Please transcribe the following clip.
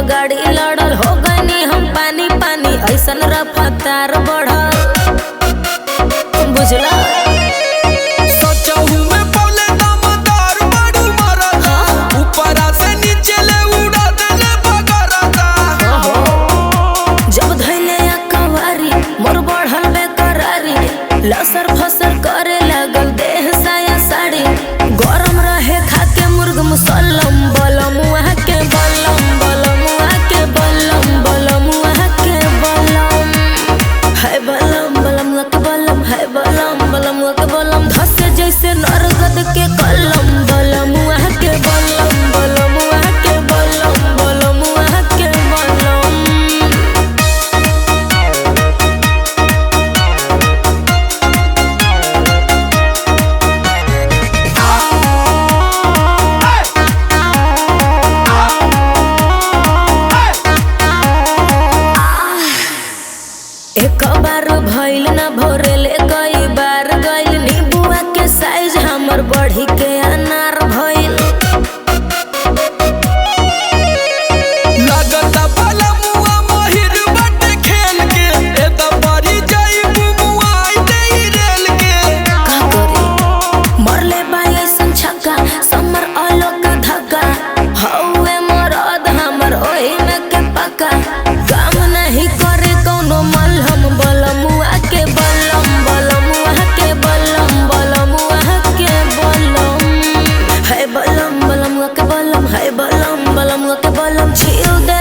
गाड़ी लड़ल हो गनी हम पानी पानी ऐसन रफ्तार बढ़ल बुझला लसर फसर करे लगल देह साया साड़ी गरम रहे खाके मुर्ग मुसल्लम बलम वहाँ के बलम बलम वहाँ के बलम बलम वहाँ के बलम है बलम बलम वहाँ के बलम है बलम बलम वहाँ के बलम धसे जैसे नरगद के कलम बलम वहाँ के बलम बलम वहाँ के बलम बलम वहाँ के बलम एक बार भइल ना भोरेले कई बार गइल नीबुआ के साइज हमर बढ़ी के अनार भइल लगता बलमुआ माहिर बाटे खेल के ए त परी जाई बुमुआई देई रेल के का करी मरले बाई ऐसन छक्का समर आलो का धक्का हौवे मरद हमर ओही में के पक्का काम नहीं करे कौनो मलहम बलमुआ के बलम बलमुआ के बलम बलमुआ के बलम है बलम बलमुआ के बलम है बलम बलमुआ के बलम छील दे